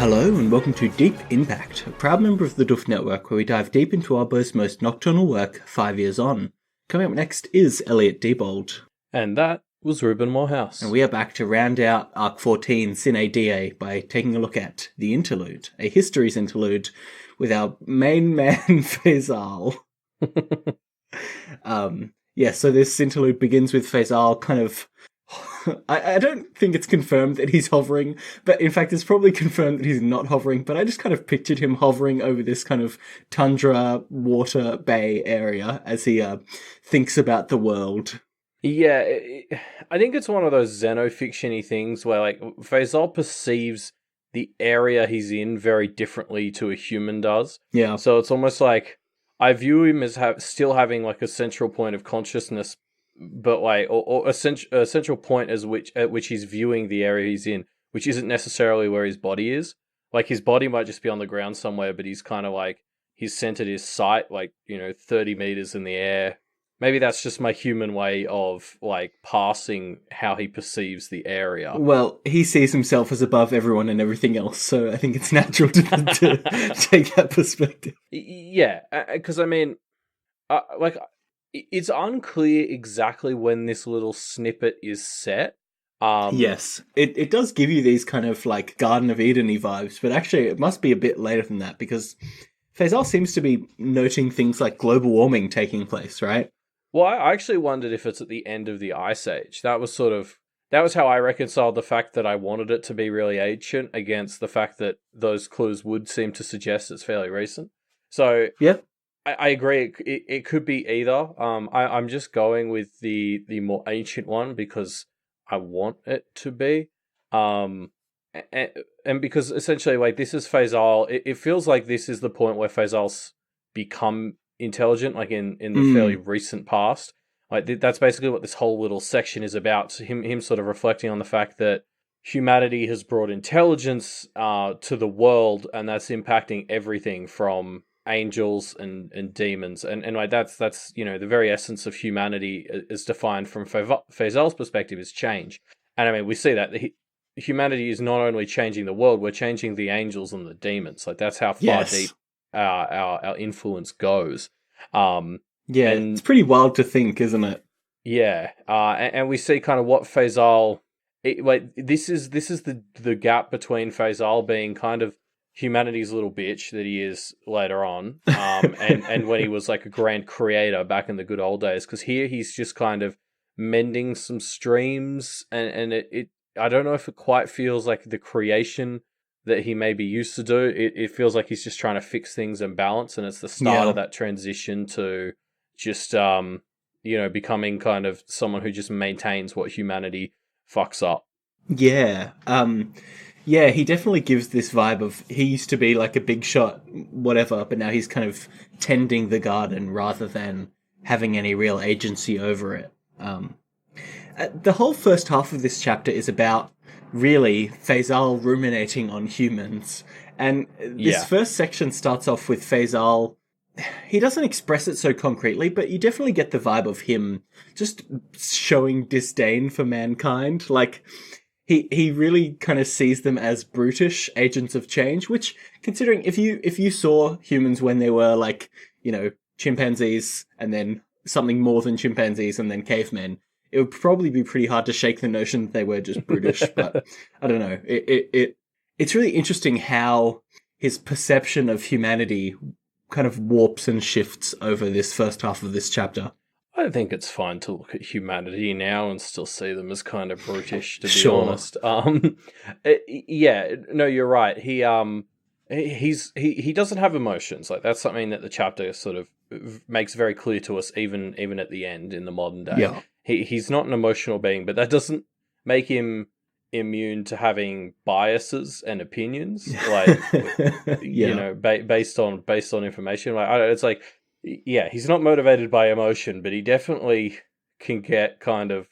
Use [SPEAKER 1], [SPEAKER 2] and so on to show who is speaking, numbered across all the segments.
[SPEAKER 1] Hello and welcome to Deep Impact, a proud member of the Duff Network where we dive deep into Arbo's most nocturnal work 5 years on. Coming up next is Elliot Diebold.
[SPEAKER 2] And that was Ruben Morehouse.
[SPEAKER 1] And we are back to round out Arc 14 Sine Die by taking a look at The Interlude, a histories interlude with our main man Faysal. So this interlude begins with Faysal kind of... I don't think it's confirmed that he's hovering, but in fact it's probably confirmed that he's not hovering, but I just kind of pictured him hovering over this kind of tundra water bay area as he thinks about the world.
[SPEAKER 2] Yeah, I think it's one of those xenofiction-y things where like Faysal perceives the area he's in very differently to a human does.
[SPEAKER 1] Yeah.
[SPEAKER 2] So it's almost like I view him as still having like a central point of consciousness, but like or a central point at which he's viewing the area he's in, which isn't necessarily where his body is. Like his body might just be on the ground somewhere, but he's kind of like he's centered his sight like 30 meters in the air. Maybe that's just my human way of like passing how he perceives the area.
[SPEAKER 1] Well, he sees himself as above everyone and everything else, so I think it's natural to take that perspective.
[SPEAKER 2] Yeah, because I mean, it's unclear exactly when this little snippet is set.
[SPEAKER 1] Yes, it does give you these kind of like Garden of Eden-y vibes, but actually it must be a bit later than that because Faysal seems to be noting things like global warming taking place, right?
[SPEAKER 2] Well, I actually wondered if it's at the end of the Ice Age. That was how I reconciled the fact that I wanted it to be really ancient against the fact that those clues would seem to suggest it's fairly recent. So
[SPEAKER 1] yeah,
[SPEAKER 2] I agree. It could be either. I'm just going with the more ancient one because I want it to be. And because essentially, like, this is Faysal. It feels like this is the point where Faysal's become intelligent, like in the fairly recent past. Like that's basically what this whole little section is about. So him sort of reflecting on the fact that humanity has brought intelligence to the world, and that's impacting everything from angels and demons, and like that's the very essence of humanity is defined from Faysal's perspective is change. And I mean, we see that humanity is not only changing the world, we're changing the angels and the demons. Like that's how far deep our influence goes.
[SPEAKER 1] It's pretty wild to think, isn't it?
[SPEAKER 2] Yeah, and we see kind of what Faysal. This is the gap between Faysal being kind of humanity's little bitch that he is later on, and when he was like a grand creator back in the good old days. Because here he's just kind of mending some streams, and it I don't know if it quite feels like the creation that he maybe used to do. It feels like he's just trying to fix things and balance, and it's the start of that transition to just becoming kind of someone who just maintains what humanity fucks up.
[SPEAKER 1] Yeah. He definitely gives this vibe of he used to be like a big shot, whatever, but now he's kind of tending the garden rather than having any real agency over it. The whole first half of this chapter is about really Faysal ruminating on humans. And this first section starts off with Faysal. He doesn't express it so concretely, but you definitely get the vibe of him just showing disdain for mankind. Like, he really kind of sees them as brutish agents of change, which, considering if you saw humans when they were like, chimpanzees and then something more than chimpanzees and then cavemen, it would probably be pretty hard to shake the notion that they were just brutish. But I don't know. It's really interesting how his perception of humanity kind of warps and shifts over this first half of this chapter.
[SPEAKER 2] I think it's fine to look at humanity now and still see them as kind of brutish, to be honest. You're right. He doesn't have emotions. Like that's something that the chapter sort of makes very clear to us, even at the end in the modern day.
[SPEAKER 1] Yeah.
[SPEAKER 2] He's not an emotional being, but that doesn't make him immune to having biases and opinions, like based on information. Like he's not motivated by emotion, but he definitely can get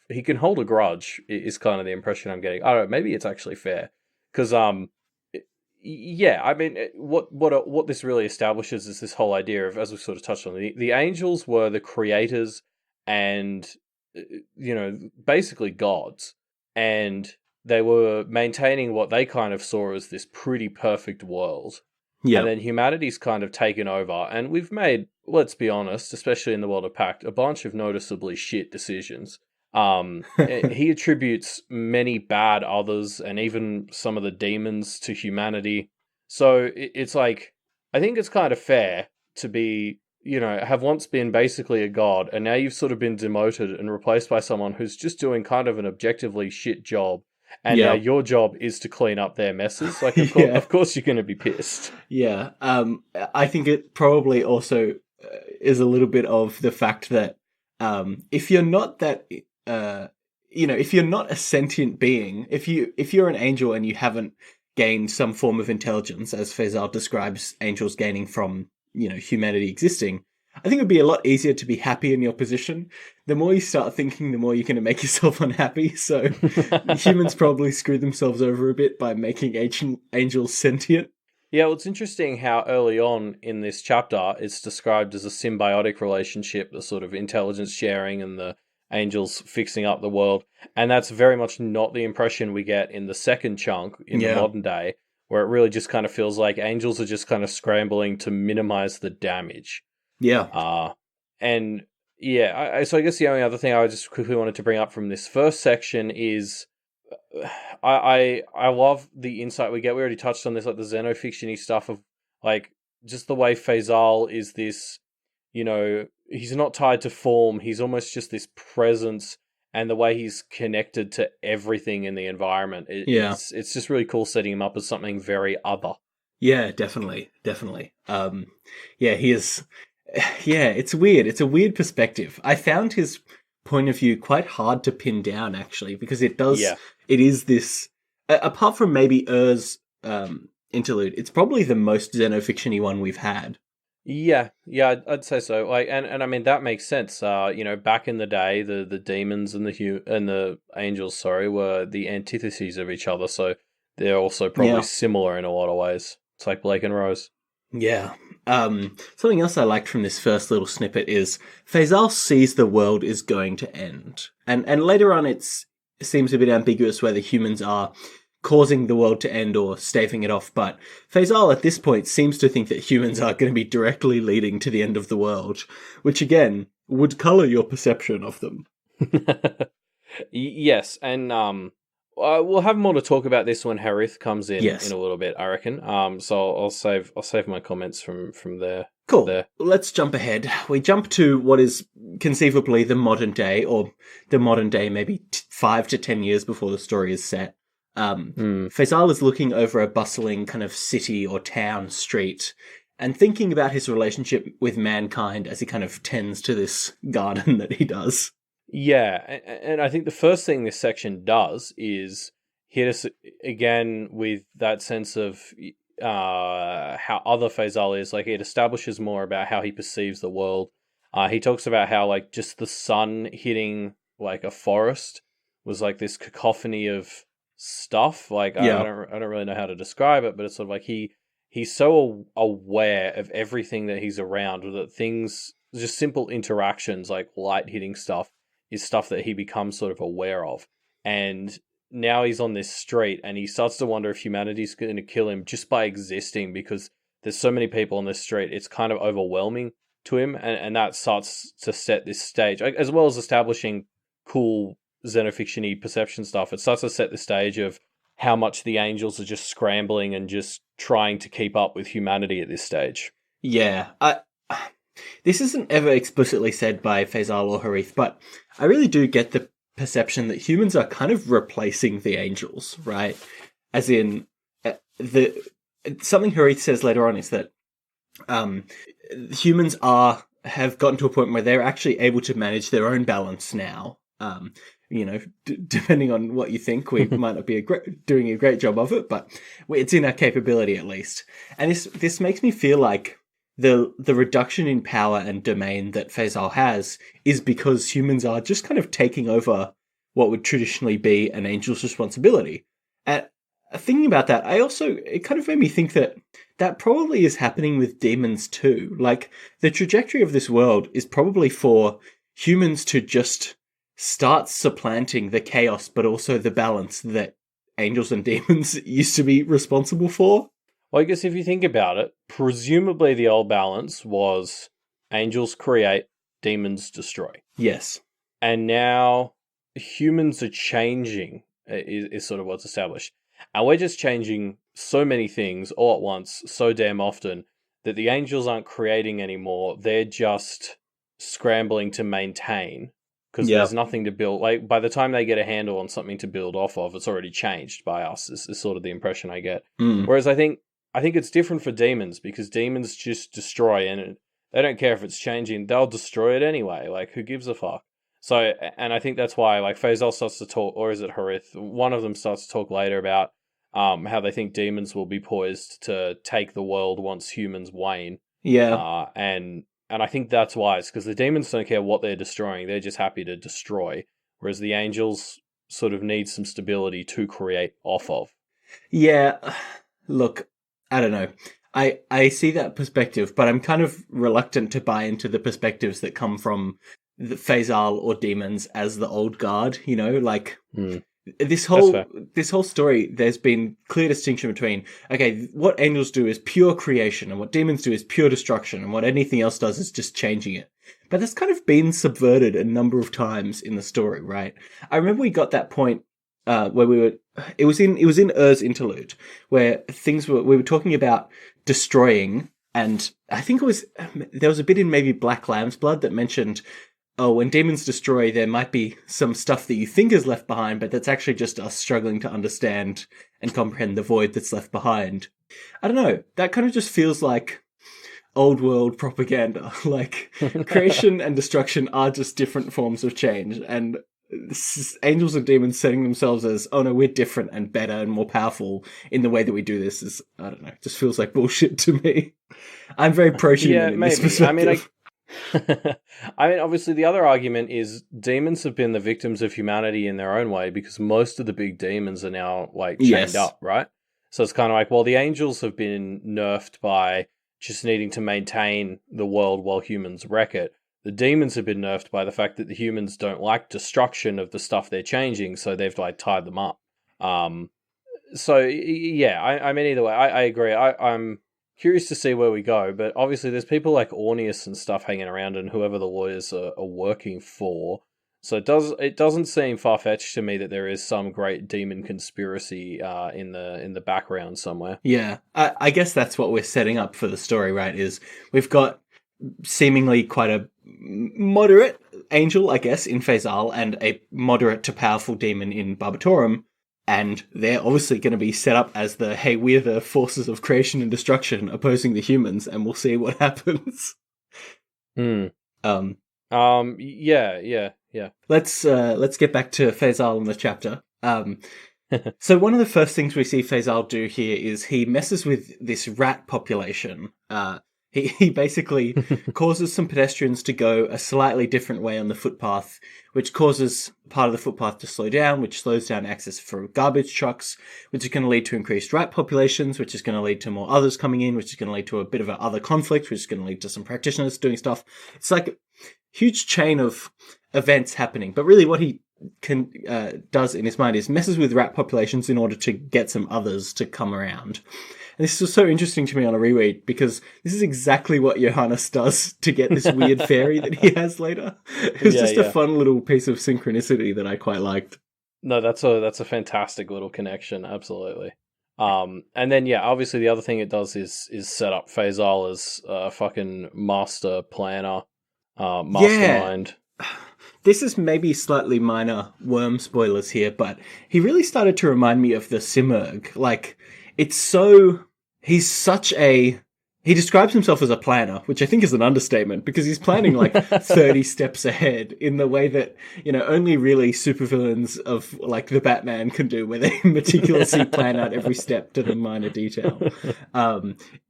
[SPEAKER 2] he can hold a grudge. Is kind of the impression I'm getting. I don't know, maybe it's actually fair because I mean, what this really establishes is this whole idea of, as we sort of touched on, the angels were the creators and basically gods, and they were maintaining what they kind of saw as this pretty perfect world.
[SPEAKER 1] Yeah.
[SPEAKER 2] And then humanity's kind of taken over, and we've made, let's be honest, especially in the world of Pact, a bunch of noticeably shit decisions. He attributes many bad others and even some of the demons to humanity. So it's like, I think it's kind of fair to be, have once been basically a god, and now you've sort of been demoted and replaced by someone who's just doing kind of an objectively shit job. And now
[SPEAKER 1] Yeah.
[SPEAKER 2] your job is to clean up their messes. Like,
[SPEAKER 1] Yeah.
[SPEAKER 2] of course you're going to be pissed.
[SPEAKER 1] Yeah. I think it probably also is a little bit of the fact that if you're not that, if you're not a sentient being, if you're an angel and you haven't gained some form of intelligence, as Faysal describes angels gaining from, humanity existing, I think it would be a lot easier to be happy in your position. The more you start thinking, the more you're going to make yourself unhappy. So humans probably screw themselves over a bit by making angels sentient.
[SPEAKER 2] Yeah, well, it's interesting how early on in this chapter it's described as a symbiotic relationship, the sort of intelligence sharing and the angels fixing up the world. And that's very much not the impression we get in the second chunk in the modern day, where it really just kind of feels like angels are just kind of scrambling to minimize the damage.
[SPEAKER 1] Yeah.
[SPEAKER 2] And yeah, so I guess the only other thing I just quickly wanted to bring up from this first section is I love the insight we get. We already touched on this, like the xenofiction-y stuff of like just the way Faysal is this, he's not tied to form. He's almost just this presence, and the way he's connected to everything in the environment. It's just really cool setting him up as something very other.
[SPEAKER 1] Yeah, definitely. He is. Yeah, it's weird. It's a weird perspective. I found his point of view quite hard to pin down, actually, because it does.
[SPEAKER 2] Yeah.
[SPEAKER 1] It is this. Apart from maybe interlude, it's probably the most xenofiction-y one we've had.
[SPEAKER 2] Yeah, I'd say so. Like, and I mean that makes sense. Back in the day, the demons and the angels, were the antitheses of each other. So they're also probably similar in a lot of ways. It's like Blake and Rose.
[SPEAKER 1] Yeah. Something else I liked from this first little snippet is Faysal sees the world is going to end. And later on it seems a bit ambiguous whether humans are causing the world to end or staving it off, but Faysal at this point seems to think that humans are going to be directly leading to the end of the world, which again would colour your perception of them.
[SPEAKER 2] Yes, and we'll have more to talk about this when Harith comes in a little bit, I reckon. So I'll save my comments from there.
[SPEAKER 1] Cool.
[SPEAKER 2] There.
[SPEAKER 1] Let's jump ahead. We jump to what is conceivably the modern day, or the modern day maybe 5 to 10 years before the story is set. Faysal is looking over a bustling kind of city or town street and thinking about his relationship with mankind as he kind of tends to this garden that he does.
[SPEAKER 2] Yeah, and I think the first thing this section does is hit us again with that sense of how other Faysal is. Like, it establishes more about how he perceives the world. He talks about how, like, just the sun hitting, like, a forest was, like, this cacophony of stuff. Like, I don't really know how to describe it, but it's sort of like he's so aware of everything that he's around, that things, just simple interactions, like light hitting stuff, is stuff that he becomes sort of aware of. And now he's on this street and he starts to wonder if humanity's going to kill him just by existing, because there's so many people on this street. It's kind of overwhelming to him. And that starts to set this stage, as well as establishing cool xenofiction-y perception stuff. It starts to set the stage of how much the angels are just scrambling and just trying to keep up with humanity at this stage.
[SPEAKER 1] Yeah, this isn't ever explicitly said by Faysal or Harith, but I really do get the perception that humans are kind of replacing the angels, right? As in, something Harith says later on is that humans have gotten to a point where they're actually able to manage their own balance now. Depending on what you think, we might not be doing a great job of it, but it's in our capability at least. And this makes me feel like the reduction in power and domain that Faysal has is because humans are just kind of taking over what would traditionally be an angel's responsibility. And thinking about that, it kind of made me think that probably is happening with demons too. Like, the trajectory of this world is probably for humans to just start supplanting the chaos, but also the balance that angels and demons used to be responsible for.
[SPEAKER 2] Well, I guess if you think about it, presumably the old balance was angels create, demons destroy.
[SPEAKER 1] Yes.
[SPEAKER 2] And now humans are changing, is sort of what's established. And we're just changing so many things all at once, so damn often, that the angels aren't creating anymore. They're just scrambling to maintain because there's nothing to build. Like, by the time they get a handle on something to build off of, it's already changed by us, is sort of the impression I get. Whereas I think it's different for demons, because demons just destroy, and they don't care if it's changing. They'll destroy it anyway. Like, who gives a fuck? So, and I think that's why, like, Faysal starts to talk, or is it Harith? One of them starts to talk later about how they think demons will be poised to take the world once humans wane.
[SPEAKER 1] Yeah.
[SPEAKER 2] And I think that's wise, because the demons don't care what they're destroying. They're just happy to destroy. Whereas the angels sort of need some stability to create off of.
[SPEAKER 1] Yeah. Look, I don't know. I see that perspective, but I'm kind of reluctant to buy into the perspectives that come from the Faysal or demons as the old guard, you know, like this whole story, there's been clear distinction between, okay, what angels do is pure creation and what demons do is pure destruction, and what anything else does is just changing it. But that's kind of been subverted a number of times in the story, right? I remember we got that point where it was in Ur's interlude, where we were talking about destroying, and I think there was a bit in maybe Black Lamb's Blood that mentioned, oh, when demons destroy, there might be some stuff that you think is left behind, but that's actually just us struggling to understand and comprehend the void that's left behind. I don't know, that kind of just feels like old world propaganda. Like, creation and destruction are just different forms of change, and angels and demons setting themselves as, oh no, we're different and better and more powerful in the way that we do this is, I don't know, just feels like bullshit to me. I'm very pro-human in this perspective.
[SPEAKER 2] I mean, obviously the other argument is demons have been the victims of humanity in their own way, because most of the big demons are now, like, chained up, right? So it's kind of like, well, the angels have been nerfed by just needing to maintain the world while humans wreck it. The demons have been nerfed by the fact that the humans don't like destruction of the stuff they're changing, so they've, like, tied them up. So yeah, I mean, either way, I agree. I'm curious to see where we go, but obviously there's people like Orneus and stuff hanging around, and whoever the lawyers are working for. So it doesn't seem far-fetched to me that there is some great demon conspiracy in the background somewhere.
[SPEAKER 1] Yeah, I guess that's what we're setting up for the story, right? Is we've got seemingly quite a moderate angel, I guess, in Faysal, and a moderate to powerful demon in Barbatorum. And they're obviously going to be set up as hey, we're the forces of creation and destruction opposing the humans, and we'll see what happens.
[SPEAKER 2] Yeah.
[SPEAKER 1] Let's get back to Faysal in the chapter. So one of the first things we see Faysal do here is he messes with this rat population. He basically causes some pedestrians to go a slightly different way on the footpath, which causes part of the footpath to slow down, which slows down access for garbage trucks, which is going to lead to increased rat populations, which is going to lead to more others coming in, which is going to lead to a bit of other conflict, which is going to lead to some practitioners doing stuff. It's like a huge chain of events happening. But really what he does in his mind is messes with rat populations in order to get some others to come around. And this was so interesting to me on a reread, because this is exactly what Johannes does to get this weird fairy that he has later. It was just a fun little piece of synchronicity that I quite liked.
[SPEAKER 2] No, that's a fantastic little connection, absolutely. And then obviously the other thing it does is set up Faysal as a fucking master planner, mastermind.
[SPEAKER 1] Yeah. This is maybe slightly minor worm spoilers here, but he really started to remind me of the Simurgh. Like, he describes himself as a planner, which I think is an understatement, because he's planning like 30 steps ahead in the way that, only really supervillains of like the Batman can do, where they meticulously plan out every step to the minor detail.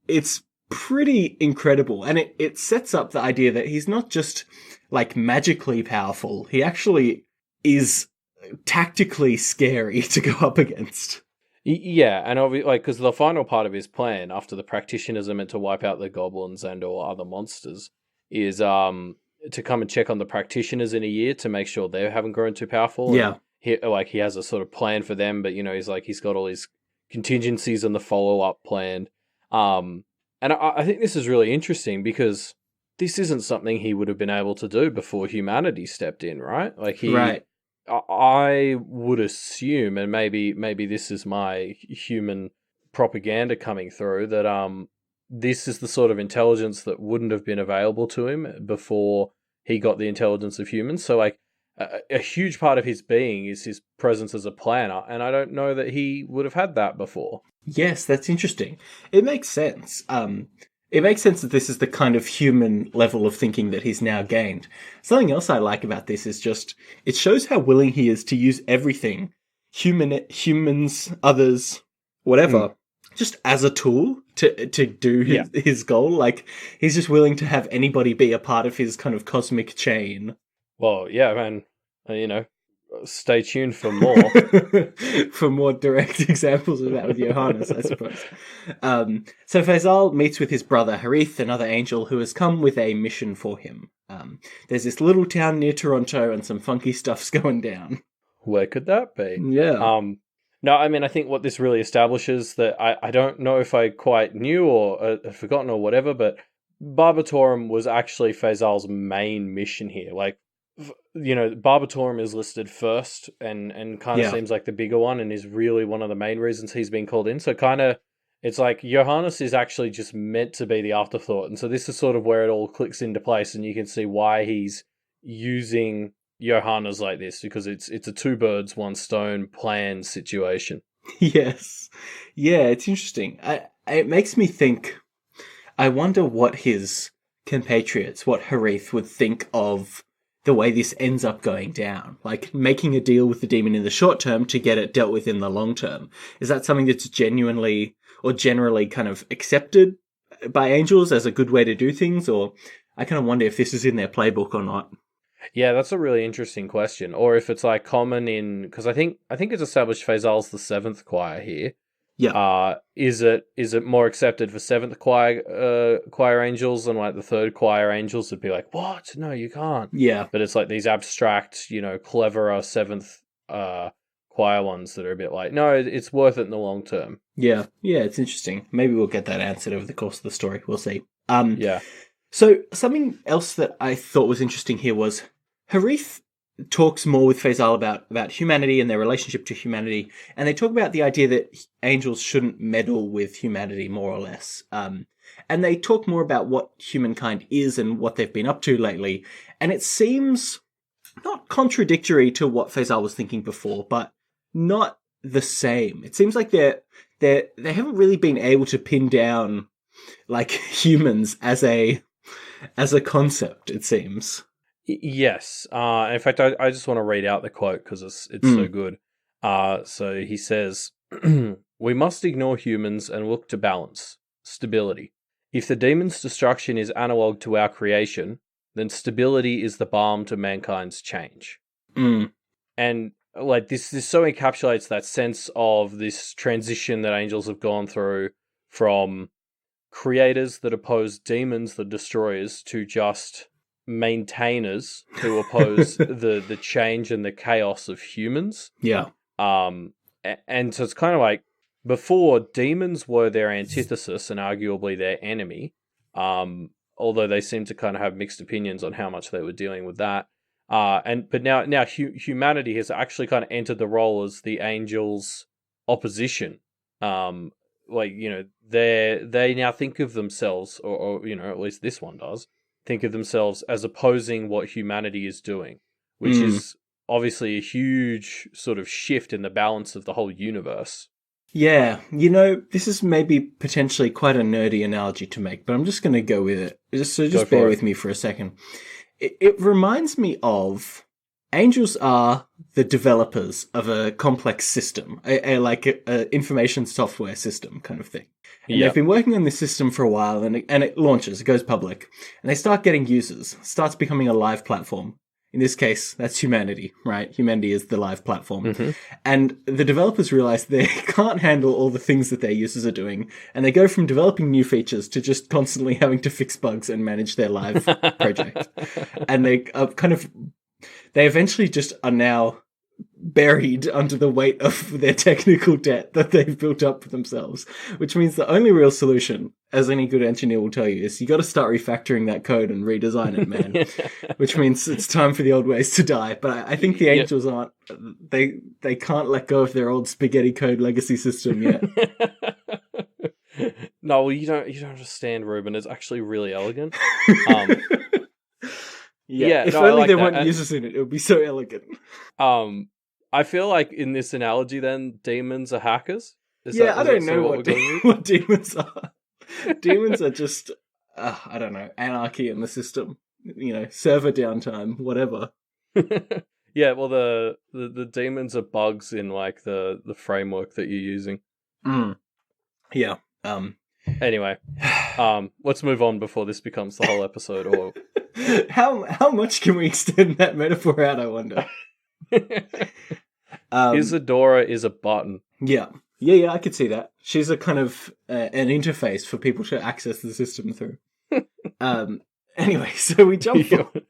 [SPEAKER 1] It's pretty incredible. And it sets up the idea that he's not just like magically powerful. He actually is tactically scary to go up against.
[SPEAKER 2] Yeah, and obviously, because the final part of his plan, after the practitioners are meant to wipe out the goblins and or other monsters, is to come and check on the practitioners in a year to make sure they haven't grown too powerful.
[SPEAKER 1] Yeah.
[SPEAKER 2] he has a sort of plan for them, but he's got all his contingencies and the follow up planned. And I think this is really interesting because this isn't something he would have been able to do before humanity stepped in, right?
[SPEAKER 1] Right.
[SPEAKER 2] I would assume, and maybe this is my human propaganda coming through, that this is the sort of intelligence that wouldn't have been available to him before he got the intelligence of humans. So a huge part of his being is his presence as a planner, and I don't know that he would have had that before.
[SPEAKER 1] Yes, that's interesting. It makes sense. It makes sense that this is the kind of human level of thinking that he's now gained. Something else I like about this is just, it shows how willing he is to use everything, humans, others, whatever, just as a tool to do his goal. Like, he's just willing to have anybody be a part of his kind of cosmic chain.
[SPEAKER 2] Well, yeah, man, stay tuned for more.
[SPEAKER 1] For more direct examples of that with Johannes, I suppose. So Faysal meets with his brother Harith, another angel who has come with a mission for him. There's this little town near Toronto and some funky stuff's going down.
[SPEAKER 2] Where could that be?
[SPEAKER 1] Yeah.
[SPEAKER 2] No, I mean, I think what this really establishes that I don't know if I quite knew or had forgotten or whatever, but Barbatorum was actually Faysal's main mission here. Like, Barbatorum is listed first and kind of seems like the bigger one and is really one of the main reasons he's been called in. So kind of, it's like Johannes is actually just meant to be the afterthought. And so this is sort of where it all clicks into place, and you can see why he's using Johannes like this, because it's a two birds, one stone plan situation.
[SPEAKER 1] Yes. Yeah, it's interesting. It makes me think, I wonder what his compatriots, what Harith would think of the way this ends up going down, like making a deal with the demon in the short term to get it dealt with in the long term. Is that something that's genuinely or generally kind of accepted by angels as a good way to do things? Or I kind of wonder if this is in their playbook or not.
[SPEAKER 2] Yeah, that's a really interesting question. Or if it's like common in, because I think it's established Faysal's the seventh choir here.
[SPEAKER 1] Yeah.
[SPEAKER 2] Is it more accepted for seventh choir angels, and like the third choir angels would be like, what? No, you can't.
[SPEAKER 1] Yeah.
[SPEAKER 2] But it's like these abstract, cleverer seventh choir ones that are a bit like, no, it's worth it in the long term.
[SPEAKER 1] Yeah. Yeah, it's interesting. Maybe we'll get that answered over the course of the story. We'll see.
[SPEAKER 2] Yeah.
[SPEAKER 1] So something else that I thought was interesting here was Harith talks more with Faysal about humanity and their relationship to humanity, and they talk about the idea that angels shouldn't meddle with humanity, more or less. And they talk more about what humankind is and what they've been up to lately, and it seems not contradictory to what Faysal was thinking before, but not the same. It seems like they haven't really been able to pin down like humans as a concept, it seems.
[SPEAKER 2] Yes. In fact, I just want to read out the quote because it's so good. So he says, "We must ignore humans and look to balance, stability. If the demon's destruction is analog to our creation, then stability is the balm to mankind's change." And like this so encapsulates that sense of this transition that angels have gone through from creators that oppose demons, the destroyers, to just maintainers who oppose the change and the chaos of humans.
[SPEAKER 1] Yeah.
[SPEAKER 2] And so it's kind of like before, demons were their antithesis and arguably their enemy. Although they seem to kind of have mixed opinions on how much they were dealing with that. But now humanity has actually kind of entered the role as the angels' opposition. They now think of themselves, or at least this one does, think of themselves as opposing what humanity is doing, which is obviously a huge sort of shift in the balance of the whole universe.
[SPEAKER 1] Yeah, this is maybe potentially quite a nerdy analogy to make, but I'm just going to go with it. Just bear with me for a second. It reminds me of angels are the developers of a complex system, a information software system kind of thing. And they've been working on this system for a while, and it launches, it goes public, and they start getting users, starts becoming a live platform. In this case, that's humanity, right? Humanity is the live platform. Mm-hmm. And the developers realize they can't handle all the things that their users are doing, and they go from developing new features to just constantly having to fix bugs and manage their live project. And they eventually just are now buried under the weight of their technical debt that they've built up for themselves, which means the only real solution, as any good engineer will tell you, is you got to start refactoring that code and redesign it, man. Which means it's time for the old ways to die. But I think the angels aren't. They can't let go of their old spaghetti code legacy system yet.
[SPEAKER 2] No, well, you don't understand, Ruben. It's actually really elegant.
[SPEAKER 1] If only there weren't users in it, it would be so elegant.
[SPEAKER 2] I feel like in this analogy, then demons are hackers.
[SPEAKER 1] I don't know what demons are. Demons are just, I don't know, anarchy in the system. Server downtime, whatever.
[SPEAKER 2] Yeah, well, the demons are bugs in like the framework that you're using.
[SPEAKER 1] Yeah.
[SPEAKER 2] Anyway, let's move on before this becomes the whole episode. Or
[SPEAKER 1] how much can we extend that metaphor out, I wonder?
[SPEAKER 2] Isadora is a button.
[SPEAKER 1] Yeah, I could see that. She's a kind of an interface for people to access the system through. Anyway, so we jump forward.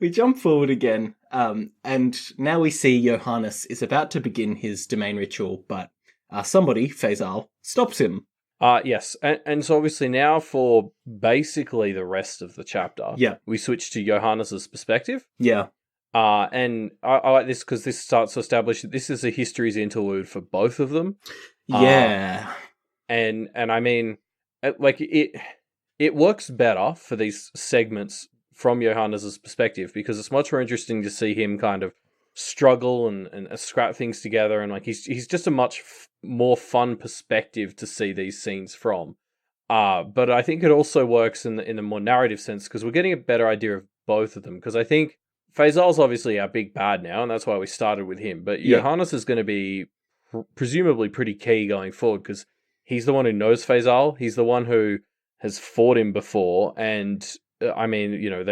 [SPEAKER 1] We jump forward again, and now we see Johannes is about to begin his domain ritual, but somebody, Faysal, stops him.
[SPEAKER 2] Yes, and so obviously now for basically the rest of the chapter, we switch to Johannes' perspective.
[SPEAKER 1] Yeah.
[SPEAKER 2] And I like this because this starts to establish that this is a histories interlude for both of them.
[SPEAKER 1] Yeah.
[SPEAKER 2] And I mean, like it works better for these segments from Johannes' perspective because it's much more interesting to see him kind of struggle and scrap things together, and like he's just a much more fun perspective to see these scenes from. But I think it also works in the more narrative sense because we're getting a better idea of both of them. Because I think Faysal's obviously our big bad now, and that's why we started with him. But Johannes is going to be presumably pretty key going forward because he's the one who knows Faysal. He's the one who has fought him before, and I mean,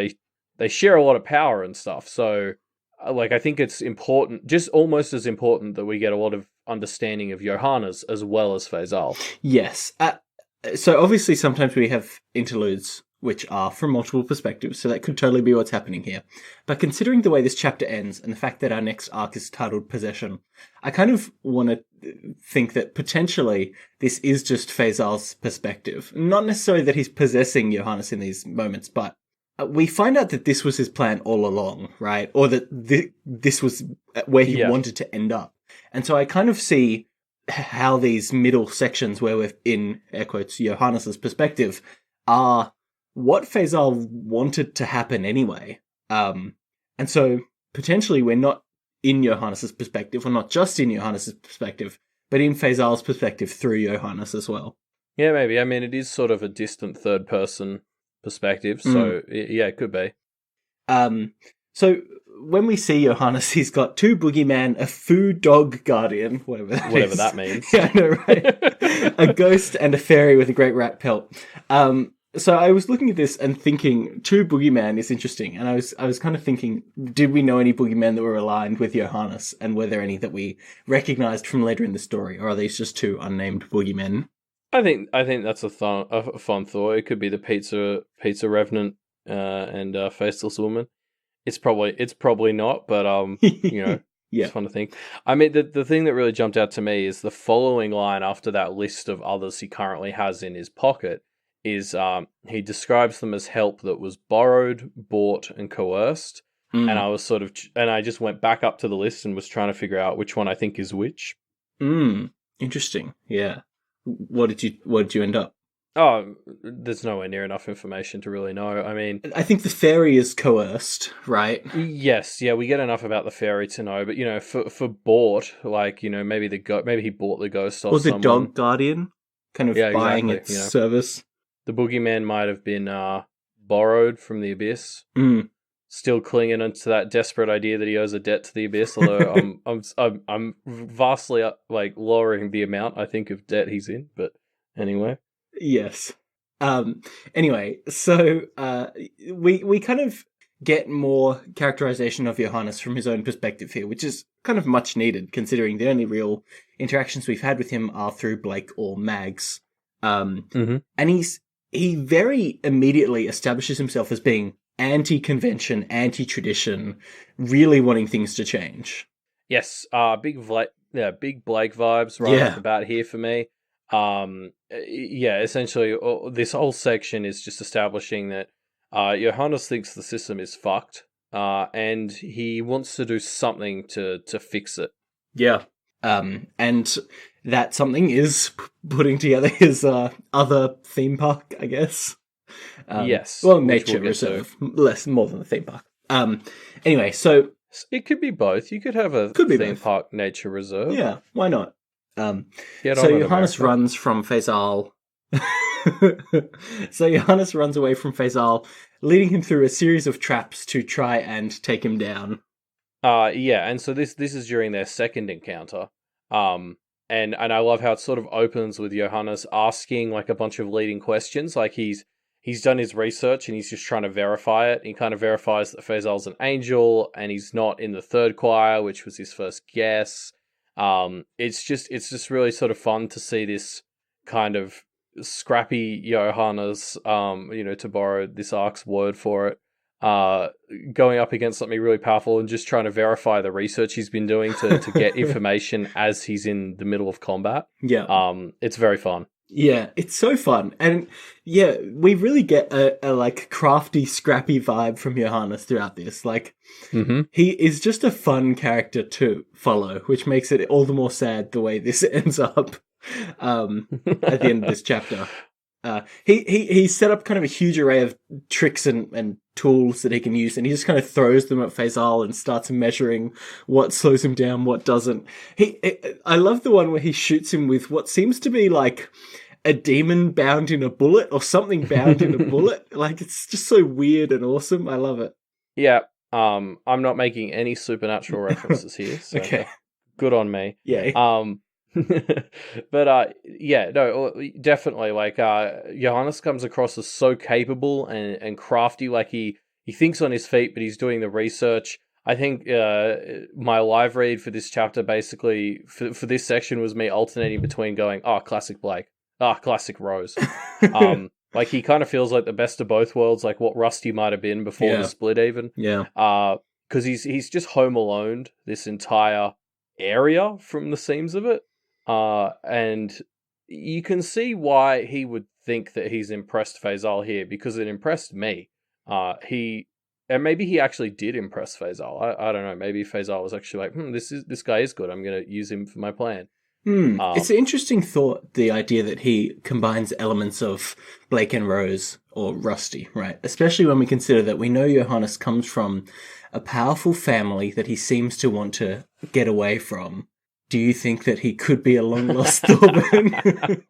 [SPEAKER 2] they share a lot of power and stuff. So, like, I think it's important, just almost as important, that we get a lot of understanding of Johannes as well as Faysal.
[SPEAKER 1] Yes. So obviously sometimes we have interludes which are from multiple perspectives, so that could totally be what's happening here. But considering the way this chapter ends and the fact that our next arc is titled Possession, I kind of want to think that potentially this is just Faysal's perspective. Not necessarily that he's possessing Johannes in these moments, but we find out that this was his plan all along, right? Or that this was where he wanted to end up. And so I kind of see how these middle sections where we're in, air quotes, Johannes' perspective are what Faysal wanted to happen anyway. And so potentially we're not in Johannes' perspective, we're not just in Johannes' perspective, but in Faysal's perspective through Johannes as well.
[SPEAKER 2] Yeah, maybe. I mean, it is sort of a distant third person perspective, so yeah, it could be.
[SPEAKER 1] So when we see Johannes, he's got two boogeyman, a food dog guardian, whatever that
[SPEAKER 2] means.
[SPEAKER 1] Yeah, I know, right? A ghost and a fairy with a great rat pelt. So I was looking at this and thinking, two boogeyman is interesting, and I was kind of thinking, did we know any boogeymen that were aligned with Johannes, and were there any that we recognized from later in the story, or are these just two unnamed boogeymen?
[SPEAKER 2] I think that's a fun thought. It could be the pizza revenant and faceless woman. It's probably not, but it's fun to think. I mean, the thing that really jumped out to me is the following line after that list of others he currently has in his pocket is he describes them as help that was borrowed, bought, and coerced. And I was I just went back up to the list and was trying to figure out which one I think is which.
[SPEAKER 1] Interesting. Yeah. What did you end up?
[SPEAKER 2] Oh, there's nowhere near enough information to really know. I mean,
[SPEAKER 1] I think the fairy is coerced, right?
[SPEAKER 2] Yes, yeah, we get enough about the fairy to know, but for bought, like maybe maybe he bought the ghost off someone.
[SPEAKER 1] Or the dog guardian, kind of buying its service.
[SPEAKER 2] The boogeyman might have been borrowed from the abyss. Still clinging onto that desperate idea that he owes a debt to the abyss. Although I'm vastly lowering the amount I think of debt he's in. But anyway,
[SPEAKER 1] yes. Anyway, so we kind of get more characterization of Johannes from his own perspective here, which is kind of much needed considering the only real interactions we've had with him are through Blake or Mags. And he very immediately establishes himself as being anti-convention, anti-tradition, really wanting things to change.
[SPEAKER 2] Yes, big Blake vibes right off
[SPEAKER 1] Yeah.
[SPEAKER 2] the bat here for me. Yeah, essentially, this whole section is just establishing that Johannes thinks the system is fucked, and he wants to do something to fix it.
[SPEAKER 1] Yeah. And that something is putting together his other theme park, I guess.
[SPEAKER 2] Yes,
[SPEAKER 1] Well,
[SPEAKER 2] which
[SPEAKER 1] nature
[SPEAKER 2] we'll get to.
[SPEAKER 1] reserve, more than the theme park. Anyway, so
[SPEAKER 2] It could be both. You could have a
[SPEAKER 1] Could be
[SPEAKER 2] theme
[SPEAKER 1] both.
[SPEAKER 2] park nature reserve.
[SPEAKER 1] yeah, why not?
[SPEAKER 2] Get
[SPEAKER 1] So
[SPEAKER 2] on it,
[SPEAKER 1] Johannes
[SPEAKER 2] America.
[SPEAKER 1] runs from Faysal. So Johannes runs away from Faysal, leading him through a series of traps to try and take him down.
[SPEAKER 2] Yeah, and so this is during their second encounter. And I love how it sort of opens with Johannes asking like a bunch of leading questions. Like he's done his research and he's just trying to verify it. He kind of verifies that Faysal's an angel and he's not in the third choir, which was his first guess. It's just really sort of fun to see this kind of scrappy Johannes, to borrow this arc's word for it, going up against something really powerful and just trying to verify the research he's been doing to get information as he's in the middle of combat.
[SPEAKER 1] Yeah.
[SPEAKER 2] It's very fun.
[SPEAKER 1] Yeah, it's so fun. And yeah, we really get a like crafty, scrappy vibe from Johannes throughout this. Like, he is just a fun character to follow, which makes it all the more sad the way this ends up at the end of this chapter. He set up kind of a huge array of tricks and tools that he can use, and he just kind of throws them at Faysal and starts measuring what slows him down, what doesn't. I love the one where he shoots him with what seems to be like a demon bound in a bullet or something bound in a bullet. Like, it's just so weird and awesome. I love it.
[SPEAKER 2] Yeah. I'm not making any supernatural references here. So
[SPEAKER 1] Okay.
[SPEAKER 2] Good on me.
[SPEAKER 1] Yeah.
[SPEAKER 2] But yeah, no, definitely. Like Johannes comes across as so capable and crafty. Like he thinks on his feet, but he's doing the research. I think my live read for this chapter, basically for this section, was me alternating between going, "Oh, classic Blake," "Ah, classic Rose." Like he kind of feels like the best of both worlds, like what Rusty might have been before the split, even.
[SPEAKER 1] Yeah.
[SPEAKER 2] Because he's just home alone this entire area from the seams of it. And you can see why he would think that he's impressed Faysal here, because it impressed me. And maybe he actually did impress Faysal. I don't know. Maybe Faysal was actually like, this guy is good. I'm going to use him for my plan.
[SPEAKER 1] It's an interesting thought, the idea that he combines elements of Blake and Rose, or Rusty, right? Especially when we consider that we know Johannes comes from a powerful family that he seems to want to get away from. Do you think that he could be a long-lost Thorburn?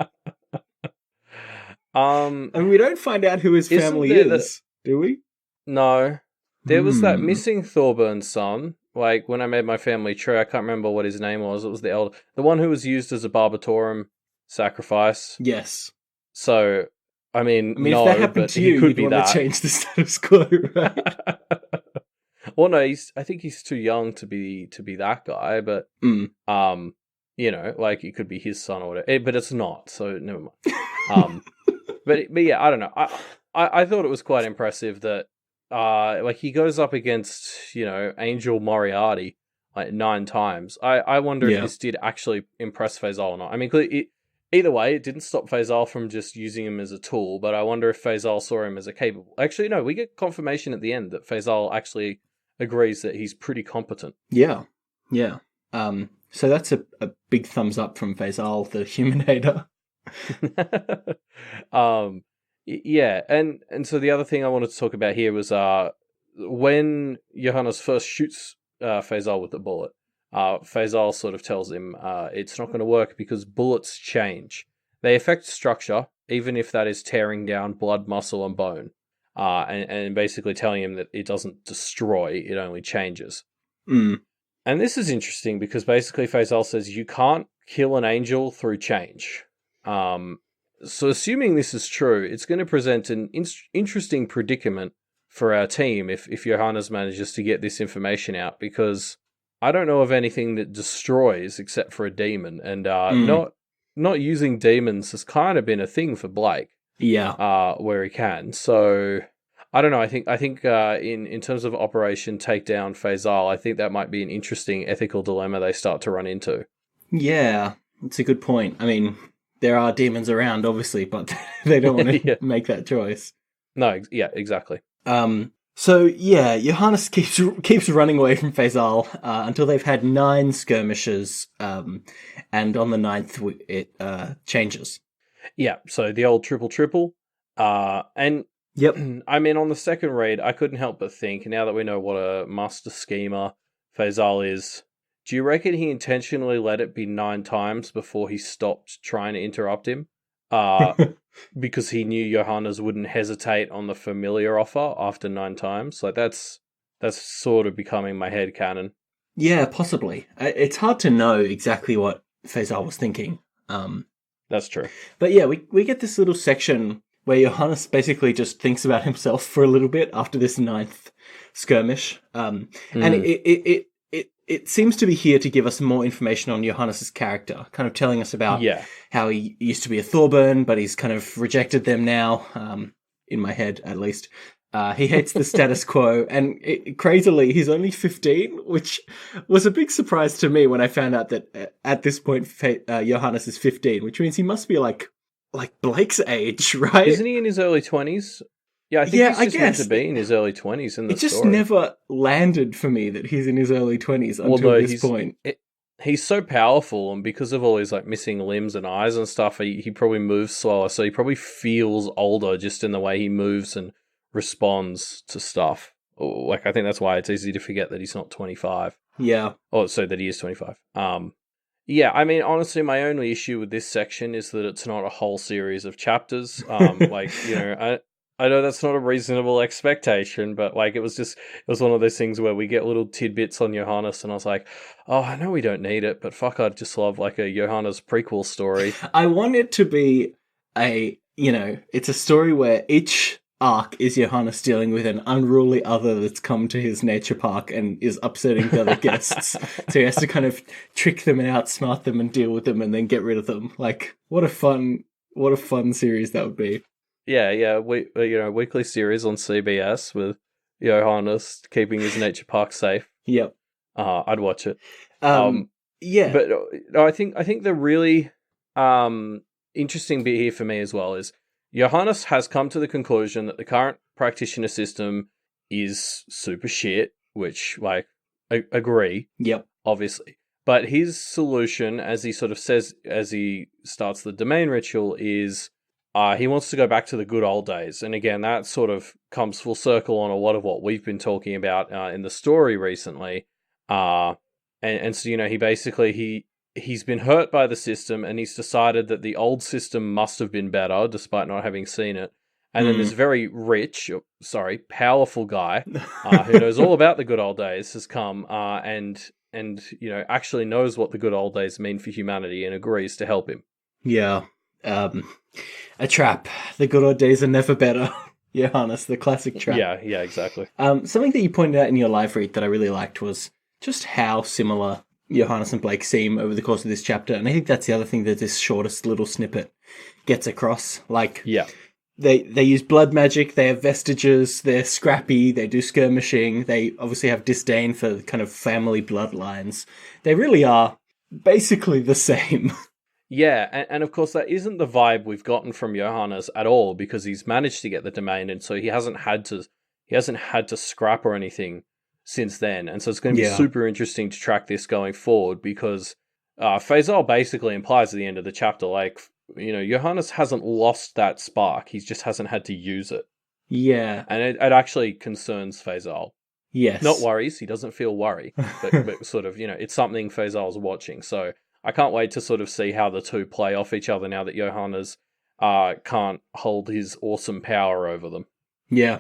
[SPEAKER 1] And we don't find out who his family is, do we?
[SPEAKER 2] No. There was that missing Thorburn son. Like, when I made my family tree, I can't remember what his name was. It was the one who was used as a Barbatorum sacrifice.
[SPEAKER 1] Yes.
[SPEAKER 2] So, I mean, no,
[SPEAKER 1] if that happened to you, you'd want to change the status quo, right?
[SPEAKER 2] Well, no, I think he's too young to be that guy, but like it could be his son or whatever. But it's not, so never mind. But yeah, I don't know. I thought it was quite impressive that like he goes up against Angel Moriarty like 9 times. I wonder if this did actually impress Faysal or not. I mean, either way, it didn't stop Faysal from just using him as a tool, but I wonder if Faysal saw him as a capable. Actually, no, we get confirmation at the end that Faysal actually agrees that he's pretty competent.
[SPEAKER 1] Yeah. So that's a big thumbs up from Faysal, the human hater.
[SPEAKER 2] Yeah, and so the other thing I wanted to talk about here was when Johannes first shoots Faysal with the bullet. Faysal sort of tells him it's not going to work because bullets change. They affect structure, even if that is tearing down blood, muscle, and bone. And basically telling him that it doesn't destroy, it only changes. And this is interesting because basically Faysal says you can't kill an angel through change. So assuming this is true, it's going to present an interesting predicament for our team if Johannes manages to get this information out, because I don't know of anything that destroys except for a demon, and not using demons has kind of been a thing for Blake.
[SPEAKER 1] Yeah.
[SPEAKER 2] Where he can. So I don't know. I think in terms of Operation Takedown Faysal, I think that might be an interesting ethical dilemma they start to run into.
[SPEAKER 1] Yeah, that's a good point. I mean, there are demons around, obviously, but they don't want to
[SPEAKER 2] Yeah.
[SPEAKER 1] make that choice.
[SPEAKER 2] No. Yeah. Exactly.
[SPEAKER 1] So yeah, Johannes keeps running away from Faisal until they've had 9 skirmishes, and on the ninth it changes.
[SPEAKER 2] Yeah. So the old triple triple, and
[SPEAKER 1] Yep.
[SPEAKER 2] I mean, on the second read, I couldn't help but think, now that we know what a master schemer Faisal is, do you reckon he intentionally let it be 9 times before he stopped trying to interrupt him? Uh, because he knew Johannes wouldn't hesitate on the familiar offer after 9 times. Like that's sort of becoming my head canon.
[SPEAKER 1] Yeah, possibly. It's hard to know exactly what Faisal was thinking.
[SPEAKER 2] That's true.
[SPEAKER 1] But yeah, we get this little section where Johannes basically just thinks about himself for a little bit after this 9th skirmish. And it seems to be here to give us more information on Johannes's character, kind of telling us about
[SPEAKER 2] Yeah.
[SPEAKER 1] how he used to be a Thorburn, but he's kind of rejected them now, in my head at least. He hates the status quo, and crazily, he's only 15, which was a big surprise to me when I found out that at this point, Johannes is 15, which means he must be like Blake's age, right?
[SPEAKER 2] Isn't he in his early 20s? Yeah, I think he's just meant to be in his early 20s in the story.
[SPEAKER 1] It just never landed for me that he's in his early 20s until this point.
[SPEAKER 2] He's so powerful, and because of all his like missing limbs and eyes and stuff, he probably moves slower, so he probably feels older just in the way he moves and responds to stuff. Like, I think that's why it's easy to forget that he's not 25.
[SPEAKER 1] Yeah.
[SPEAKER 2] Oh, so that he is 25. Yeah, I mean, honestly, my only issue with this section is that it's not a whole series of chapters. Like, I know that's not a reasonable expectation, but like, it was one of those things where we get little tidbits on Johannes, and I was like, oh, I know we don't need it, but fuck, I'd just love like a Johannes prequel story.
[SPEAKER 1] I want it to be it's a story where each arc is Johannes dealing with an unruly other that's come to his nature park and is upsetting the other guests. So he has to kind of trick them and outsmart them and deal with them and then get rid of them. Like, what a fun series that would be.
[SPEAKER 2] Yeah, weekly series on CBS with Johannes keeping his nature park safe.
[SPEAKER 1] Yep.
[SPEAKER 2] I'd watch it.
[SPEAKER 1] Yeah.
[SPEAKER 2] But no, I think the really interesting bit here for me as well is Johannes has come to the conclusion that the current practitioner system is super shit, which, like, I agree.
[SPEAKER 1] Yep.
[SPEAKER 2] Obviously. But his solution, as he sort of says as he starts the domain ritual, is he wants to go back to the good old days. And again, that sort of comes full circle on a lot of what we've been talking about in the story recently. And so, he basically, he's been hurt by the system, and he's decided that the old system must have been better, despite not having seen it. And then this very powerful guy who knows all about the good old days has come and actually knows what the good old days mean for humanity and agrees to help him.
[SPEAKER 1] Yeah. A trap. The good old days are never better. Johannes, the classic trap.
[SPEAKER 2] Yeah, exactly.
[SPEAKER 1] Something that you pointed out in your live read that I really liked was just how similar Johannes and Blake seem over the course of this chapter. And I think that's the other thing that this shortest little snippet gets across. Like,
[SPEAKER 2] yeah.
[SPEAKER 1] They use blood magic, they have vestiges, they're scrappy, they do skirmishing, they obviously have disdain for kind of family bloodlines. They really are basically the same.
[SPEAKER 2] Yeah, and of course that isn't the vibe we've gotten from Johannes at all, because he's managed to get the domain, and so he hasn't had to scrap or anything since then. And so it's going to be super interesting to track this going forward, because Faysal basically implies at the end of the chapter, like, Johannes hasn't lost that spark, he just hasn't had to use it.
[SPEAKER 1] Yeah.
[SPEAKER 2] And it actually concerns Faysal.
[SPEAKER 1] Yes.
[SPEAKER 2] Not worries, he doesn't feel worry, but sort of, it's something Faysal's watching. So I can't wait to sort of see how the two play off each other now that Johannes can't hold his awesome power over them.
[SPEAKER 1] Yeah.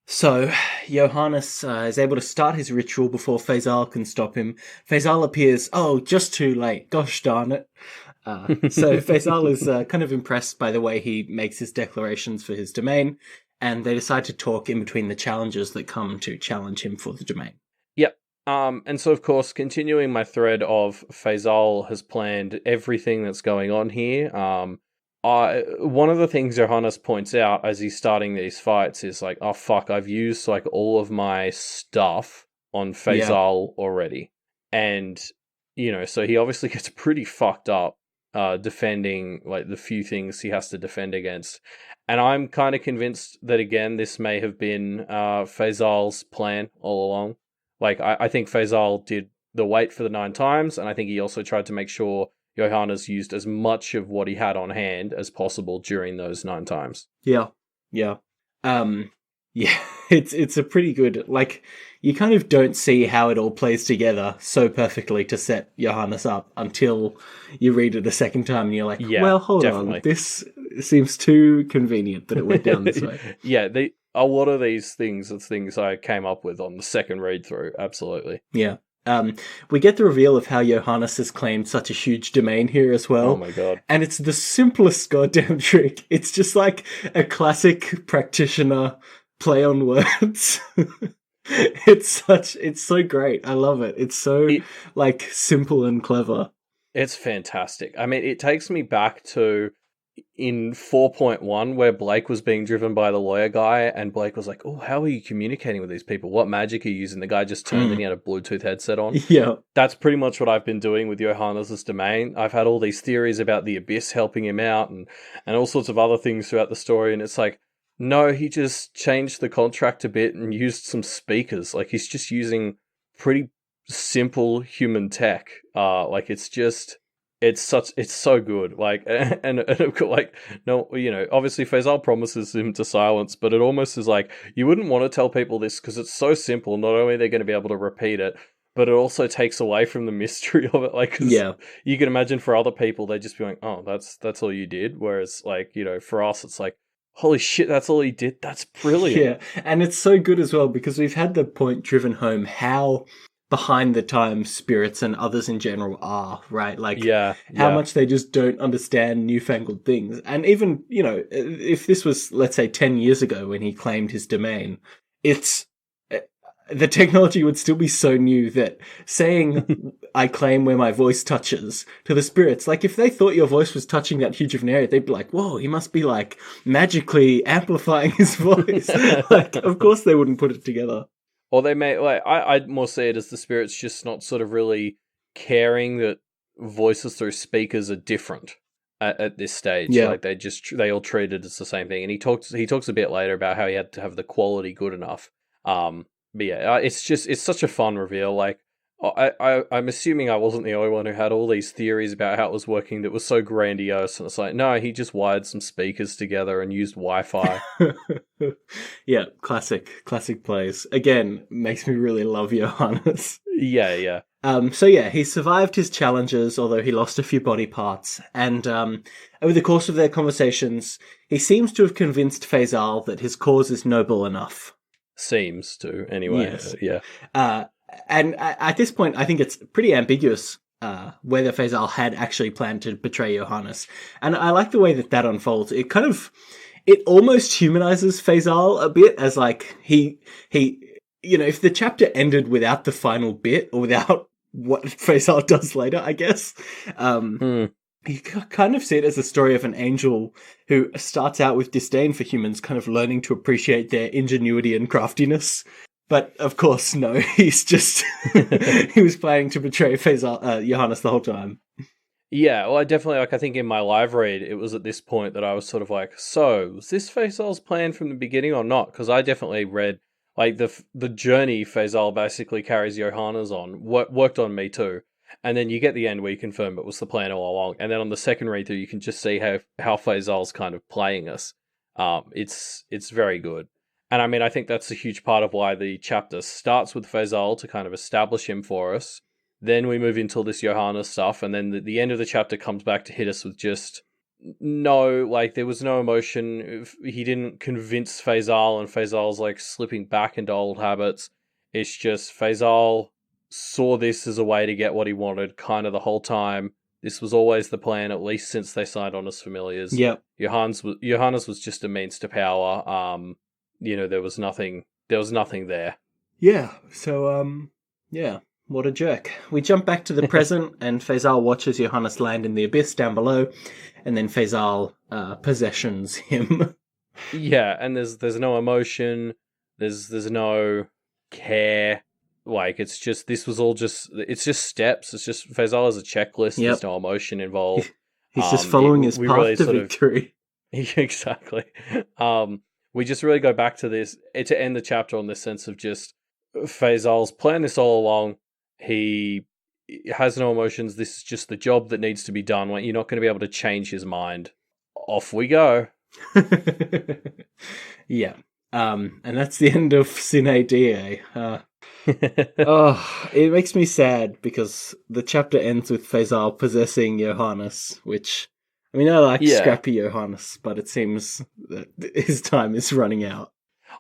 [SPEAKER 1] So Johannes is able to start his ritual before Faysal can stop him. Faysal appears, just too late. Gosh darn it. So Faysal is kind of impressed by the way he makes his declarations for his domain, and they decide to talk in between the challengers that come to challenge him for the domain.
[SPEAKER 2] Yep. And so, of course, continuing my thread of Faysal has planned everything that's going on here. one of the things Johannes points out as he's starting these fights is like, oh fuck, I've used like all of my stuff on Faysal already. And, so he obviously gets pretty fucked up defending like the few things he has to defend against. And I'm kind of convinced that, again, this may have been Faysal's plan all along. Like, I think Faysal did the wait for the 9 times, and I think he also tried to make sure Johannes used as much of what he had on hand as possible during those 9 times.
[SPEAKER 1] Yeah. Yeah, it's a pretty good, like, you kind of don't see how it all plays together so perfectly to set Johannes up until you read it a second time and you're like, well, hold on, this seems too convenient that it went down this way.
[SPEAKER 2] Yeah, a lot of these things are things I came up with on the second read through, absolutely.
[SPEAKER 1] Yeah. We get the reveal of how Johannes has claimed such a huge domain here as well.
[SPEAKER 2] Oh my god.
[SPEAKER 1] And it's the simplest goddamn trick. It's just like a classic practitioner play on words. It's so great. I love it. It's so like simple and clever.
[SPEAKER 2] It's fantastic. I mean, it takes me back to in 4.1 where Blake was being driven by the lawyer guy and Blake was like, oh, how are you communicating with these people? What magic are you using? The guy just turned and he had a Bluetooth headset on.
[SPEAKER 1] Yeah.
[SPEAKER 2] That's pretty much what I've been doing with Johannes' domain. I've had all these theories about the Abyss helping him out and all sorts of other things throughout the story. And it's like, no, he just changed the contract a bit and used some speakers. Like, he's just using pretty simple human tech. Like, it's so good. Like, and like, no, obviously Faysal promises him to silence, but it almost is like, you wouldn't want to tell people this because it's so simple. Not only are they going to be able to repeat it, but it also takes away from the mystery of it. Like, 'cause you can imagine for other people, they'd just be like, oh, that's all you did. Whereas, like, for us, it's like, holy shit, that's all he did. That's brilliant.
[SPEAKER 1] Yeah, and it's so good as well because we've had the point driven home how behind the times spirits and others in general are, right? Like, how much they just don't understand newfangled things. And even, if this was, let's say, 10 years ago when he claimed his domain, the technology would still be so new that saying, I claim where my voice touches to the spirits, like, if they thought your voice was touching that huge of an area, they'd be like, whoa, he must be, like, magically amplifying his voice. Like, of course they wouldn't put it together.
[SPEAKER 2] Or they may, like, I'd more see it as the spirits just not sort of really caring that voices through speakers are different at this stage.
[SPEAKER 1] Yeah.
[SPEAKER 2] Like, they all treat it as the same thing. And he talks a bit later about how he had to have the quality good enough. But yeah, it's such a fun reveal. Like, I'm assuming I wasn't the only one who had all these theories about how it was working that was so grandiose. And it's like, no, he just wired some speakers together and used Wi-Fi.
[SPEAKER 1] Yeah, classic plays. Again, makes me really love Johannes.
[SPEAKER 2] Yeah.
[SPEAKER 1] So yeah, he survived his challenges, although he lost a few body parts. And over the course of their conversations, he seems to have convinced Faysal that his cause is noble enough.
[SPEAKER 2] Seems to, anyway.
[SPEAKER 1] Yes.
[SPEAKER 2] Yeah.
[SPEAKER 1] And at this point, I think it's pretty ambiguous whether Faysal had actually planned to betray Johannes. And I like the way that unfolds. It almost humanizes Faysal a bit as, like, he if the chapter ended without the final bit or without what Faysal does later, I guess, you kind of see it as a story of an angel who starts out with disdain for humans, kind of learning to appreciate their ingenuity and craftiness. But, of course, no, he's just... he was planning to betray Johannes the whole time.
[SPEAKER 2] Yeah, well, I think in my live read, it was at this point that I was sort of like, so, was this Faysal's plan from the beginning or not? Because I definitely read, like, the journey Faysal basically carries Johannes on, worked on me too. And then you get the end where you confirm it was the plan all along. And then on the second read through, you can just see how Faysal's kind of playing us. It's very good. And I mean, I think that's a huge part of why the chapter starts with Faysal to kind of establish him for us. Then we move into this Johannes stuff, and then the end of the chapter comes back to hit us with just there was no emotion. He didn't convince Faysal, and Faysal's like slipping back into old habits. It's just Faysal saw this as a way to get what he wanted kind of the whole time. This was always the plan, at least since they signed on as familiars.
[SPEAKER 1] Yep.
[SPEAKER 2] Johannes was just a means to power. There was nothing there.
[SPEAKER 1] Yeah. So, yeah. What a jerk. We jump back to the present, and Faysal watches Johannes land in the abyss down below, and then Faysal possessions him.
[SPEAKER 2] Yeah, and there's no emotion, there's no care. Like it's just this was all just it's just steps. It's just Faysal as a checklist. There's
[SPEAKER 1] Yep.
[SPEAKER 2] no emotion involved.
[SPEAKER 1] He's just following his
[SPEAKER 2] We
[SPEAKER 1] path
[SPEAKER 2] really
[SPEAKER 1] to
[SPEAKER 2] sort of
[SPEAKER 1] victory.
[SPEAKER 2] exactly. We just really go back to this to end the chapter on this sense of just Faysal's planned this all along. He has no emotions. This is just the job that needs to be done. Like, you're not going to be able to change his mind. Off we go.
[SPEAKER 1] Yeah. And that's the end of Sine Die. Oh, it makes me sad because the chapter ends with Faysal possessing Johannes, which, I mean, I like
[SPEAKER 2] Yeah.
[SPEAKER 1] scrappy Johannes, but it seems that his time is running out.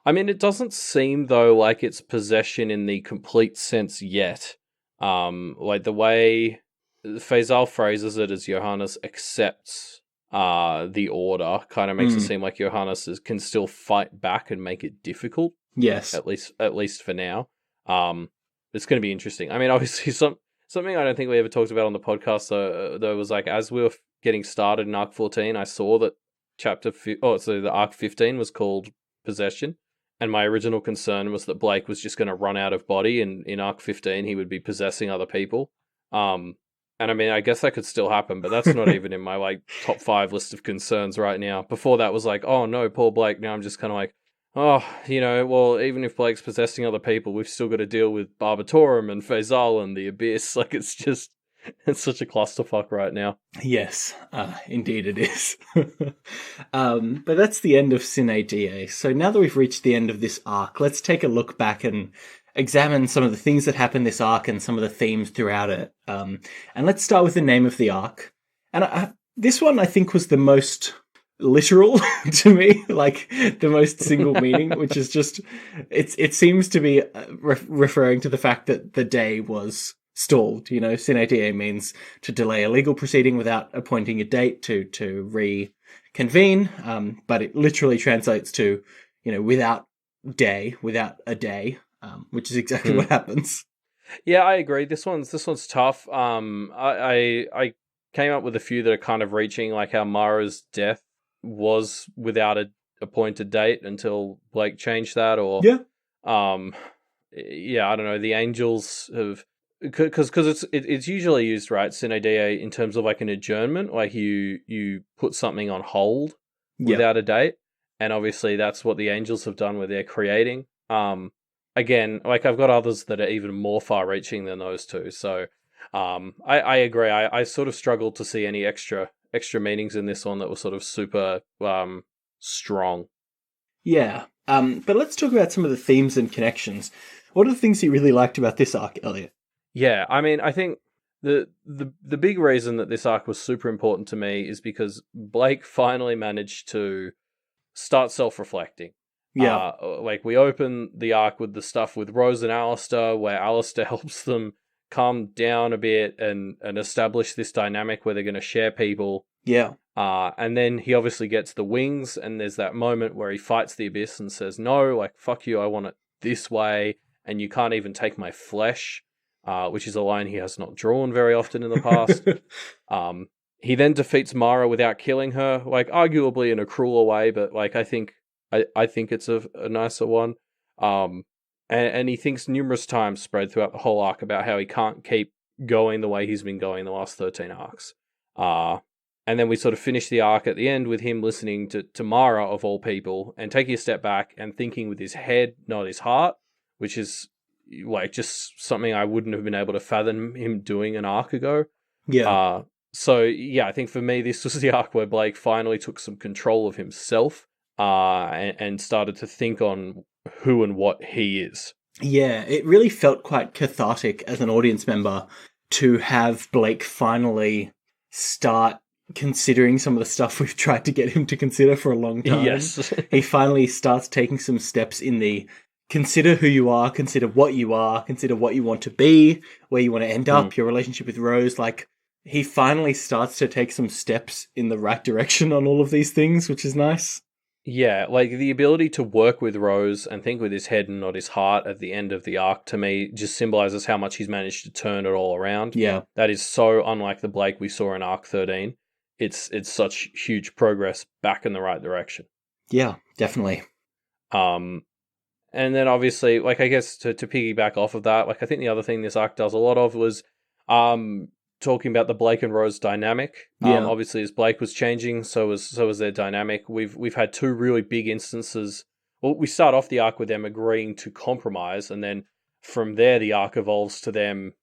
[SPEAKER 2] I mean, it doesn't seem though like it's possession in the complete sense yet. Like the way Faysal phrases it as Johannes accepts the order kind of makes it seem like Johannes can still fight back and make it difficult.
[SPEAKER 1] Yes.
[SPEAKER 2] At least for now. It's going to be interesting. I mean, obviously, something I don't think we ever talked about on the podcast though was like as we were getting started in Arc 14, I saw that the Arc 15 was called Possession, and my original concern was that Blake was just going to run out of body, and in Arc 15 he would be possessing other people. And I mean, I guess that could still happen, but that's not even in my like top 5 list of concerns right now. Before that was like, oh no, poor Blake. Now I'm just kind of like, oh, well, even if Blake's possessing other people, we've still got to deal with Barbatorum and Faysal and the Abyss. Like, it's such a clusterfuck right now.
[SPEAKER 1] Yes, indeed it is. But that's the end of Sine Die. So now that we've reached the end of this arc, let's take a look back and examine some of the things that happen this arc and some of the themes throughout it. And let's start with the name of the arc. And this one, I think, was the most literal to me, like the most single meaning, which is just it seems to be referring to the fact that the day was stalled. Sine Die means to delay a legal proceeding without appointing a date to reconvene, but it literally translates to without a day, which is exactly what happens.
[SPEAKER 2] Yeah, I agree. This one's tough. I came up with a few that are kind of reaching, like how Mara's death was without a appointed date until Blake changed that, or
[SPEAKER 1] Yeah.
[SPEAKER 2] I don't know. The angels have because it's usually used, right, Sine Die, in terms of like an adjournment, like you put something on hold without a date, and obviously that's what the angels have done with their creating. Again, like I've got others that are even more far-reaching than those two, so I agree. I sort of struggled to see any extra meanings in this one that were sort of super strong.
[SPEAKER 1] Yeah. But let's talk about some of the themes and connections. What are the things you really liked about this arc, Elliot?
[SPEAKER 2] Yeah, I mean, I think the big reason that this arc was super important to me is because Blake finally managed to start self-reflecting.
[SPEAKER 1] Yeah.
[SPEAKER 2] Like we open the arc with the stuff with Rose and Alistair, where Alistair helps them calm down a bit and establish this dynamic where they're going to share people.
[SPEAKER 1] Yeah.
[SPEAKER 2] And then he obviously gets the wings, and there's that moment where he fights the Abyss and says, no, like, fuck you, I want it this way, and you can't even take my flesh, which is a line he has not drawn very often in the past. He then defeats Mara without killing her, like, arguably in a crueler way, but, like, I think it's a nicer one. And he thinks numerous times spread throughout the whole arc about how he can't keep going the way he's been going the last 13 arcs. And then we sort of finish the arc at the end with him listening to Mara, of all people, and taking a step back and thinking with his head, not his heart, which is like just something I wouldn't have been able to fathom him doing an arc ago.
[SPEAKER 1] Yeah.
[SPEAKER 2] So yeah, I think for me, this was the arc where Blake finally took some control of himself and started to think on who and what he is.
[SPEAKER 1] Yeah, it really felt quite cathartic as an audience member to have Blake finally start considering some of the stuff we've tried to get him to consider for a long time.
[SPEAKER 2] Yes.
[SPEAKER 1] He finally starts taking some steps in the consider who you are, consider what you want to be, where you want to end up, your relationship with Rose. Like, he finally starts to take some steps in the right direction on all of these things, which is nice.
[SPEAKER 2] Yeah, like the ability to work with Rose and think with his head and not his heart at the end of the arc, to me, just symbolizes how much he's managed to turn it all around.
[SPEAKER 1] Yeah.
[SPEAKER 2] That is so unlike the Blake we saw in Arc 13. it's such huge progress back in the right direction.
[SPEAKER 1] Yeah, definitely.
[SPEAKER 2] And then obviously, like, I guess to piggyback off of that, like, I think the other thing this arc does a lot of was talking about the Blake and Rose dynamic.
[SPEAKER 1] Yeah.
[SPEAKER 2] Obviously, as Blake was changing, so was their dynamic. We've had two really big instances. Well, we start off the arc with them agreeing to compromise, and then from there, the arc evolves to them,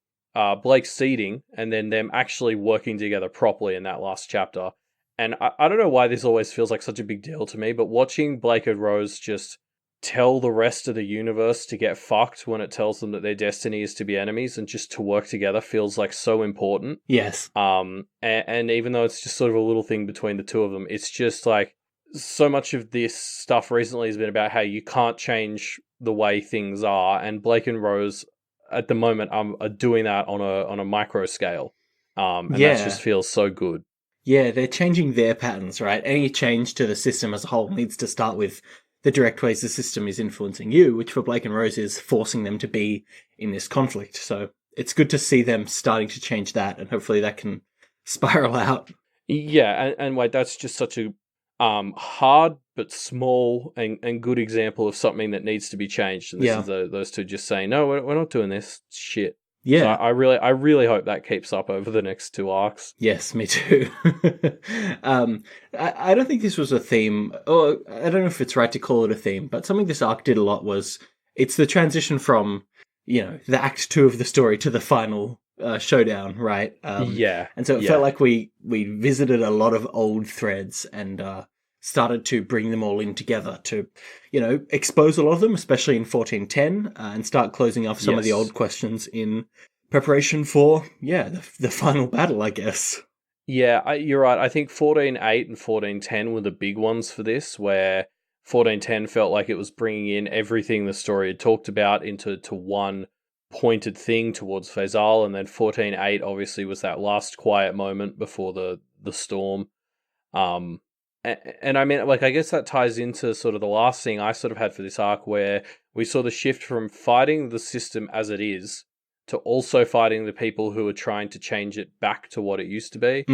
[SPEAKER 2] Blake ceding, and then them actually working together properly in that last chapter. And I don't know why this always feels like such a big deal to me, but watching Blake and Rose just tell the rest of the universe to get fucked when it tells them that their destiny is to be enemies and just to work together feels like so important.
[SPEAKER 1] Yes.
[SPEAKER 2] And even though it's just sort of a little thing between the two of them, it's just like so much of this stuff recently has been about how you can't change the way things are, and Blake and Rose at the moment are doing that on a micro scale. And that just feels so good.
[SPEAKER 1] Yeah, they're changing their patterns, right? Any change to the system as a whole needs to start with the direct ways the system is influencing you, which for Blake and Rose is forcing them to be in this conflict. So it's good to see them starting to change that, and hopefully that can spiral out.
[SPEAKER 2] Yeah, and wait, that's just such a hard but small and good example of something that needs to be changed. And this is those two just saying, no, we're not doing this shit.
[SPEAKER 1] Yeah.
[SPEAKER 2] So I really hope that keeps up over the next two arcs.
[SPEAKER 1] Yes, me too. I don't think this was a theme, or I don't know if it's right to call it a theme, but something this arc did a lot was it's the transition from, the act 2 of the story to the final showdown, right?
[SPEAKER 2] Yeah.
[SPEAKER 1] And so it felt like we visited a lot of old threads and started to bring them all in together to, expose a lot of them, especially in 1410, and start closing off some of the old questions in preparation for, the final battle, I guess.
[SPEAKER 2] Yeah, you're right. I think 14.8 and 14.10 were the big ones for this, where 14.10 felt like it was bringing in everything the story had talked about into one pointed thing towards Faysal, and then 14.8 obviously was that last quiet moment before the storm. And I mean, like, I guess that ties into sort of the last thing I sort of had for this arc, where we saw the shift from fighting the system as it is to also fighting the people who are trying to change it back to what it used to be.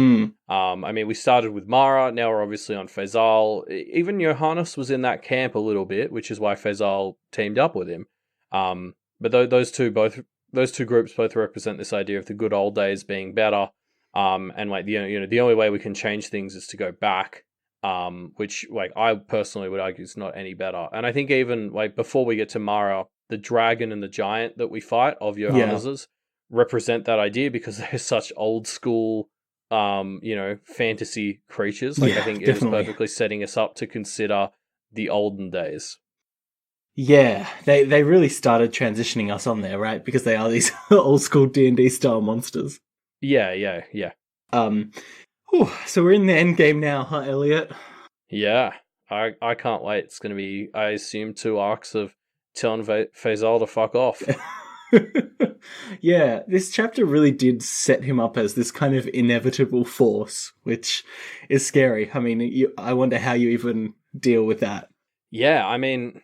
[SPEAKER 2] I mean, we started with Mara, now we're obviously on Faysal. Even Johannes was in that camp a little bit, which is why Faysal teamed up with him. But those two groups both represent this idea of the good old days being better. And like the only way we can change things is to go back. Which, like, I personally would argue is not any better. And I think even like before we get to Mara, the dragon and the giant that we fight of Johannes's represent that idea because they're such old school, fantasy creatures. Like, I think it was perfectly setting us up to consider the olden days.
[SPEAKER 1] Yeah, they really started transitioning us on there, right? Because they are these old school D&D style monsters.
[SPEAKER 2] Yeah.
[SPEAKER 1] So we're in the end game now, huh, Elliot?
[SPEAKER 2] Yeah, I can't wait. It's going to be, I assume, 2 arcs of telling Faysal to fuck off.
[SPEAKER 1] Yeah, this chapter really did set him up as this kind of inevitable force, which is scary. I mean, I wonder how you even deal with that.
[SPEAKER 2] Yeah, I mean,